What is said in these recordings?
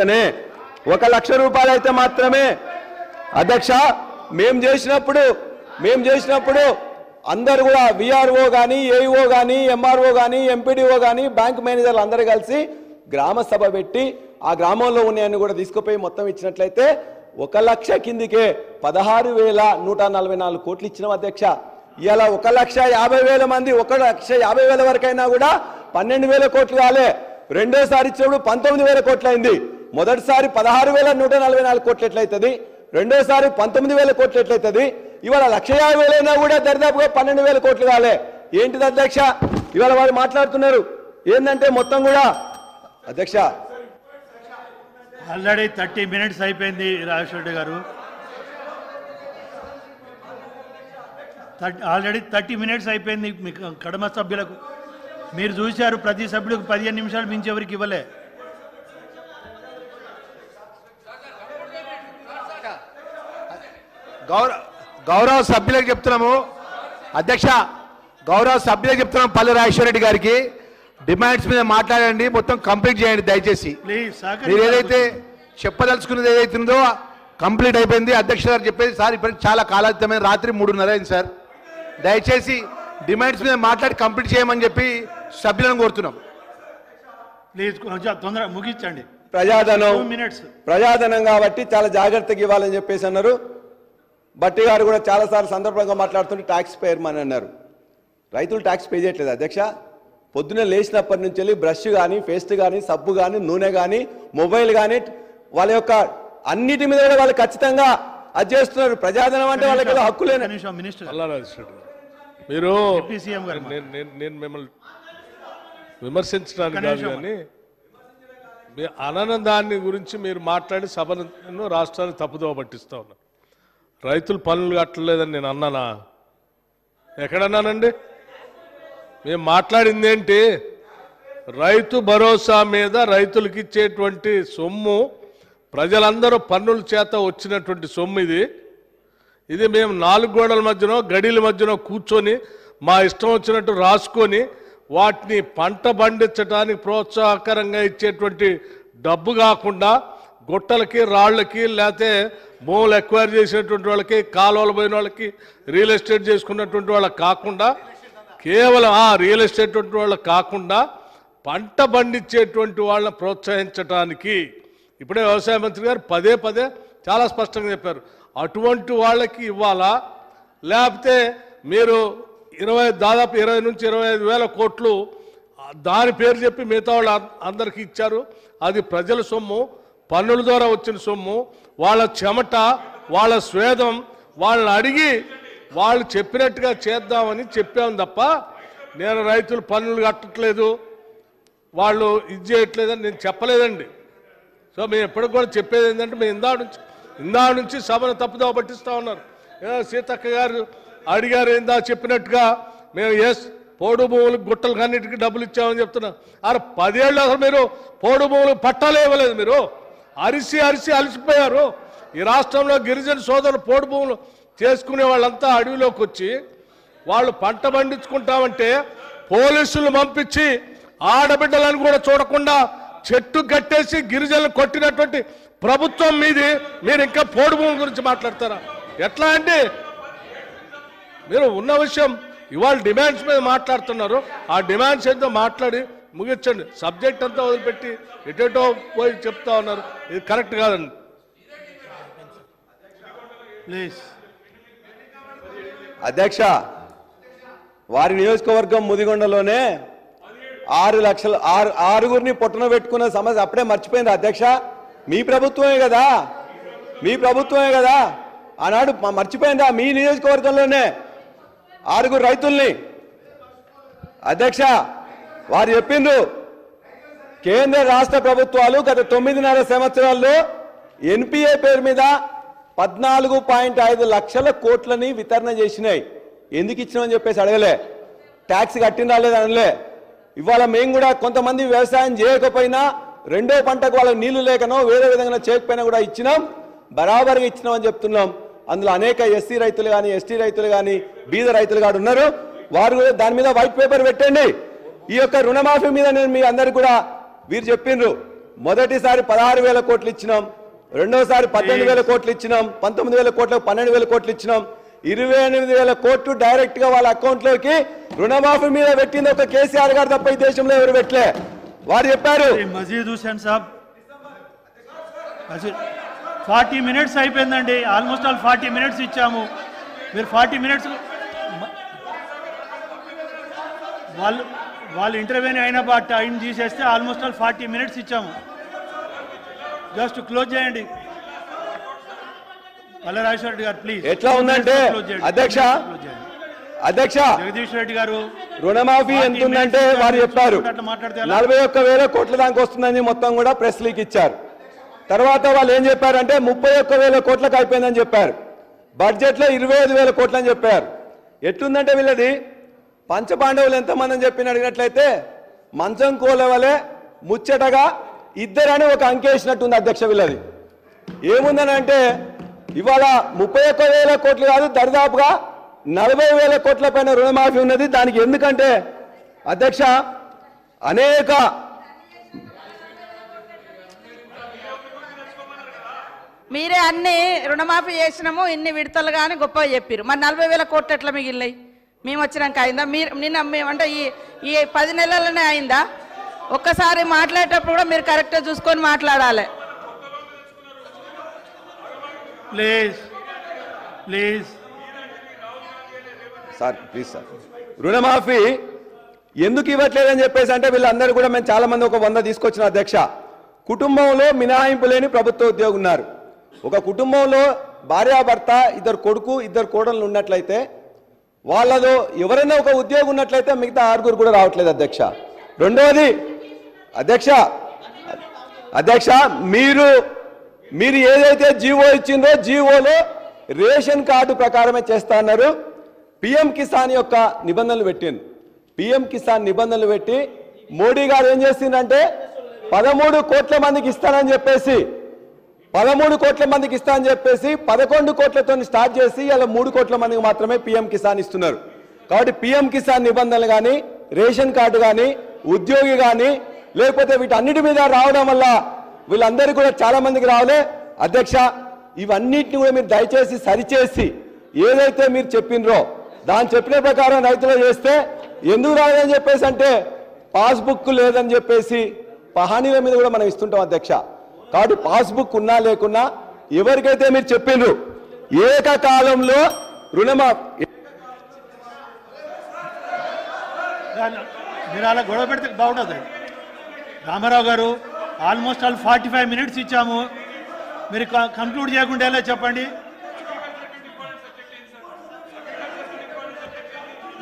1 లక్ష రూపాయలు అయితే మాత్రమే అధ్యక్ష మేము చేసినప్పుడు అందరూ కూడా విఆర్ఓ గాని ఏఈఓ గాని ఎంఆర్ఓ గాని ఎంపీడీఓ గాని బ్యాంక్ మేనేజర్లు అందరూ కలిసి గ్రామ సభ పెట్టి ఆ గ్రామంలో ఉన్నాయని కూడా తీసుకుపోయి మొత్తం ఇచ్చినట్లయితే 1 లక్ష కిందికే 16,144 కోట్లు ఇచ్చినాం అధ్యక్ష. ఇవాళ 1,50,000 మంది 1,50,000 వరకైనా కూడా 12,000 కోట్లు కాలే. రెండోసారి ఇచ్చినప్పుడు 19,000 కోట్లు అయింది. మొదటిసారి 16,144 కోట్లు ఎట్లయితుంది, రెండోసారి 19,000 కోట్లు ఎట్లయితుంది, ఇవాళ 1,50,000 అయినా కూడా దరిదాపుగా 12,000 కోట్లు కాలే. ఏంటిది అధ్యక్ష ఇవాళ వారు మాట్లాడుతున్నారు ఏంటంటే మొత్తం కూడా అధ్యక్ష ఆల్రెడీ 30 minutes అయిపోయింది రాజేశ్వర రెడ్డి గారు. ఆల్రెడీ 30 minutes అయిపోయింది. మీకు కడమ సభ్యులకు మీరు చూశారు, ప్రతి సభ్యులకు 15 నిమిషాలు మించి ఎవరికి ఇవ్వలే. గౌరవ సభ్యులకు చెప్తున్నాము అధ్యక్ష, గౌరవ సభ్యులకు చెప్తున్నాం పల్లి రాజేశ్వర రెడ్డి గారికి డిమాండ్స్ మీద మాట్లాడండి, మొత్తం కంప్లీట్ చేయండి దయచేసి. మీరు ఏదైతే చెప్పదలుచుకున్నది ఏదైతే ఉందో కంప్లీట్ అయిపోయింది. అధ్యక్ష గారు చెప్పేది సార్ ఇప్పటికి చాలా కాలాతీతమైన రాత్రి 3:30 అయింది సార్. దయచేసి డిమాండ్స్ మీద మాట్లాడి కంప్లీట్ చేయమని చెప్పి సభ్యులను కోరుతున్నాం. ప్లీజ్ తొందరగా ముగించండి. ప్రజాధనం కాబట్టి చాలా జాగ్రత్తగా ఇవ్వాలని చెప్పేసి అన్నారు. బట్టి గారు కూడా చాలాసార్లు సందర్భంగా మాట్లాడుతుంటే ట్యాక్స్ పేయమని అన్నారు. రైతులు ట్యాక్స్ పే చేయట్లేదు అధ్యక్ష. పొద్దున్నే లేచినప్పటి నుంచి వెళ్ళి బ్రష్ కానీ, పేస్ట్ కానీ, సబ్బు కానీ, నూనె కానీ, మొబైల్ కానీ వాళ్ళ యొక్క అన్నిటి మీద కూడా వాళ్ళు ఖచ్చితంగా అది చేస్తున్నారు. ప్రజాధనం అంటే వాళ్ళకి హక్కులేని మీరు నేను మిమ్మల్ని విమర్శించడానికి కాదు, కానీ మీ అనానందాన్ని గురించి మీరు మాట్లాడి సభను రాష్ట్రాన్ని తప్పుదోవ పట్టిస్తా ఉన్నారు. రైతులు పనులు కట్టలేదని నేను అన్నానా? ఎక్కడన్నానండి? మేము మాట్లాడింది ఏంటి? రైతు భరోసా మీద రైతులకు ఇచ్చేటువంటి సొమ్ము ప్రజలందరూ పన్నుల చేత వచ్చినటువంటి సొమ్ము ఇది మేము 4 గోడల మధ్యనో గడిల మధ్యనో కూర్చొని మా ఇష్టం వచ్చినట్టు రాసుకొని వాటిని పంట పండించడానికి ప్రోత్సాహకరంగా ఇచ్చేటువంటి డబ్బు కాకుండా గుట్టలకి, రాళ్లకి, లేకపోతే భూములు ఎక్వైర్ చేసినటువంటి వాళ్ళకి, కాలువలు పోయిన వాళ్ళకి, రియల్ ఎస్టేట్ చేసుకున్నటువంటి వాళ్ళకి కాకుండా కేవలం రియల్ ఎస్టేట్ వాళ్ళకి కాకుండా పంట పండించేటువంటి వాళ్ళని ప్రోత్సహించడానికి ఇప్పుడే వ్యవసాయ మంత్రి గారు పదే చాలా స్పష్టంగా చెప్పారు. అటువంటి వాళ్ళకి ఇవ్వాలా, లేకపోతే మీరు దాదాపు 20 నుంచి 25,000 కోట్లు దాని పేరు చెప్పి మిగతా వాళ్ళు అందరికీ ఇచ్చారు. అది ప్రజల సొమ్ము, పన్నుల ద్వారా వచ్చిన సొమ్ము, వాళ్ళ చెమట, వాళ్ళ స్వేదం, వాళ్ళని అడిగి వాళ్ళు చెప్పినట్టుగా చేద్దామని చెప్పాము తప్ప నేను రైతులు పన్నులు కట్టట్లేదు, వాళ్ళు ఇది చేయట్లేదని నేను చెప్పలేదండి. సో మేము ఎప్పటికి కూడా చెప్పేది ఏంటంటే మేము ఇందా నుంచి సభను తప్పుదోవ పట్టిస్తూ ఉన్నారు. సీతక్క గారు అడిగారు ఇందా చెప్పినట్టుగా మేము పోడు భూములకు, గుట్టలకు అన్నిటికీ డబ్బులు ఇచ్చామని చెప్తున్నాం. 10 ఏళ్ళు అసలు మీరు పోడు భూములకు పట్టాలే ఇవ్వలేదు. మీరు అరిసి అలసిపోయారు. ఈ రాష్ట్రంలో గిరిజన సోదరులు పోడు భూములు చేసుకునే వాళ్ళంతా అడవిలోకి వచ్చి వాళ్ళు పంట పండించుకుంటామంటే పోలీసులు పంపించి ఆడబిడ్డలను కూడా చూడకుండా చెట్టు కట్టేసి గిరిజనులు కొట్టినటువంటి ప్రభుత్వం మీది. మీరు ఇంకా పోడు భూముల గురించి మాట్లాడతారా? ఎట్లా అండి? మీరు ఉన్న విషయం ఇవాళ డిమాండ్స్ మీద మాట్లాడుతున్నారు. ఆ డిమాండ్స్ ఏంటో మాట్లాడి ముగించండి. సబ్జెక్ట్ అంతా వదిలిపెట్టి ఎటో పోయి చెప్తా ఉన్నారు. ఇది కరెక్ట్ కాదండి. ప్లీజ్ అధ్యక్ష, వారి నియోజకవర్గం ముదిగొండలోనే 6 పొట్టన పెట్టుకున్న సమస్య అప్పుడే మర్చిపోయింది అధ్యక్ష. మీ ప్రభుత్వమే కదా ఆనాడు మర్చిపోయిందా? మీ నియోజకవర్గంలోనే 6 రైతుల్ని అధ్యక్ష వారు చెప్పిండ్రు కేంద్ర రాష్ట్ర ప్రభుత్వాలు గత 9.5 సంవత్సరాల్లో ఎన్పిఏ పేరు మీద 14.5 లక్షల కోట్లని వితరణ చేసినాయి. ఎందుకు ఇచ్చినామని చెప్పేసి అడగలే, ట్యాక్స్ కట్టిన రాలేదు అనలే. ఇవాళ మేము కూడా కొంతమంది వ్యవసాయం చేయకపోయినా రెండో పంటకు వాళ్ళకి నీళ్లు లేకనో వేరే విధంగా చేయకపోయినా కూడా ఇచ్చినాం, బరాబర్గా ఇచ్చినామని చెప్తున్నాం. అందులో అనేక ఎస్సీ రైతులు కానీ, ఎస్టీ రైతులు కానీ, బీద రైతులు కానీ ఉన్నారు. వారు కూడా దాని మీద వైట్ పేపర్ పెట్టండి. ఈ యొక్క రుణమాఫీ మీద నేను మీ అందరికి కూడా వీరు చెప్పిండ్రు మొదటిసారి 16,000 కోట్లు ఇచ్చినాం, రెండోసారి 18,000 కోట్లు ఇచ్చినాం, 19,000 కోట్లకు 12,000 కోట్లు ఇచ్చినాం, 28,000 కోట్లు డైరెక్ట్ గా వాళ్ళ అకౌంట్ లోకి రుణమాఫీ మీద పెట్టింది ఒక కేసీఆర్ గారు తప్ప ఈ దేశంలో ఎవరు పెట్టలే. వారు చెప్పారు. మజీద్ హుసేన్ సాబ్ 40 మినిట్స్ అయిపోయిందండి, ఆల్మోస్ట్ ఆల్ 40 మినిట్స్ ఇచ్చాము. మీరు 40 మినిట్స్ వాళ్ళు ఇంటర్వ్యూని అయినా టైం తీసేస్తే ఆల్మోస్ట్ ఆల్ 40 మినిట్స్ ఇచ్చాము. జస్ట్ క్లోజ్ చేయండి పల్లె రాజేశ్వర రెడ్డి గారు ప్లీజ్. ఎట్లా ఉందంటే అధ్యక్ష జగదీష్ రెడ్డి గారు రుణమాఫీ ఎంత ఉందంటే వారు చెప్పారు 41,000 కోట్ల దాకా వస్తుందని మొత్తం కూడా ప్రెస్ లీక్ ఇచ్చారు. తర్వాత వాళ్ళు ఏం చెప్పారంటే 31,000 కోట్లకు అయిపోయిందని చెప్పారు. బడ్జెట్ లో 25,000 కోట్లు అని చెప్పారు. ఎట్లుందంటే వీళ్ళది పంచపాండవులు ఎంతమంది అని చెప్పి అడిగినట్లయితే మంచం కోలవలే ముచ్చటగా ఇద్దరని ఒక అంకేసినట్టుంది అధ్యక్ష. వీళ్ళది ఏముందని అంటే ఇవాళ 31,000 కోట్లు కాదు, దరిదాపుగా 40,000 కోట్ల పైన రుణమాఫీ ఉన్నది. దానికి ఎందుకంటే అధ్యక్ష అనేక మీరే అన్ని రుణమాఫీ చేసినాము, ఇన్ని విడతలు కానీ గొప్పగా చెప్పారు. మరి 40,000 కోట్లు ఎట్లా మిగిలినాయి? మేము వచ్చినాక అయిందా? మీరు నిన్న మేమంటే ఈ 10 నెలలనే అయిందా? ఒక్కసారి మాట్లాడేటప్పుడు కూడా మీరు కరెక్ట్గా చూసుకొని మాట్లాడాలి. Please please sir please sir. రుణమాఫీ ఎందుకు ఇవ్వట్లేదని చెప్పేసి అంటే వీళ్ళందరూ కూడా మేము చాలా మంది ఒక 100 తీసుకొచ్చిన అధ్యక్ష. కుటుంబంలో మినహాయింపు లేని ప్రభుత్వ ఉద్యోగులు ఉన్నారు. ఒక కుటుంబంలో భార్యాభర్త, ఇద్దరు కొడుకు, ఇద్దరు కోడళ్ళు ఉన్నట్లయితే వాళ్ళలో ఎవరైనా ఒక ఉద్యోగం ఉన్నట్లయితే మిగతా 6 కూడా రావట్లేదు అధ్యక్ష. రెండవది అధ్యక్ష మీరు ఏదైతే జీవో ఇచ్చిందో జీవోలో రేషన్ కార్డు ప్రకారమే చేస్తా అన్నారు. పిఎం కిసాన్ యొక్క నిబంధనలు పెట్టింది. పిఎం కిసాన్ నిబంధనలు పెట్టి మోడీ గారు ఏం చేసిందంటే 13 కోట్ల మందికి ఇస్తానని చెప్పేసి 11 కోట్లతో స్టార్ట్ చేసి ఇలా 3 కోట్ల మందికి మాత్రమే పిఎం కిసాన్ ఇస్తున్నారు. కాబట్టి పిఎం కిసాన్ నిబంధనలు కానీ, రేషన్ కార్డు కానీ, ఉద్యోగి కానీ, లేకపోతే వీటన్నిటి మీద రావడం వల్ల వీళ్ళందరికీ కూడా చాలా మందికి రావాలే అధ్యక్ష. ఇవన్నిటిని కూడా మీరు దయచేసి సరిచేసి ఏదైతే మీరు చెప్పినరో దాని చెప్పిన ప్రకారం రైతులు చేస్తే ఎందుకు రాదని చెప్పేసి అంటే పాస్బుక్ లేదని చెప్పేసి పహానీల మీద కూడా మనం ఇస్తుంటాం అధ్యక్ష. కాబట్టి పాస్బుక్ ఉన్నా లేకున్నా ఎవరికైతే మీరు చెప్పిండ్రు ఏకకాలంలో రుణమాఫీ మీరు అలా గొడవ పెడితే బాగుంటుంది. రామారావు గారు ఆల్మోస్ట్ ఆల్ 45 మినిట్స్ ఇచ్చాము, మీరు కంక్లూడ్ చేయకుండా ఎలా చెప్పండి?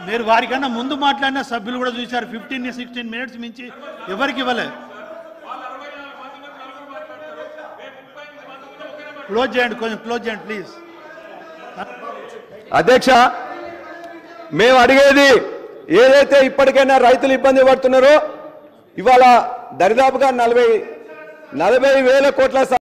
మీరు వారికన్నా ముందు మాట్లాడిన సభ్యులు కూడా చూశారు. 15-16 మినిట్స్ మించి ఎవరికి ఇవ్వలే. క్లోజ్ చేయండి, కొంచెం క్లోజ్ చేయండి ప్లీజ్. అధ్యక్ష మేము అడిగేది ఏదైతే ఇప్పటికైనా రైతులు ఇబ్బంది పడుతున్నారో ఇవాళ దరిదాపుగా 40,000 కోట్ల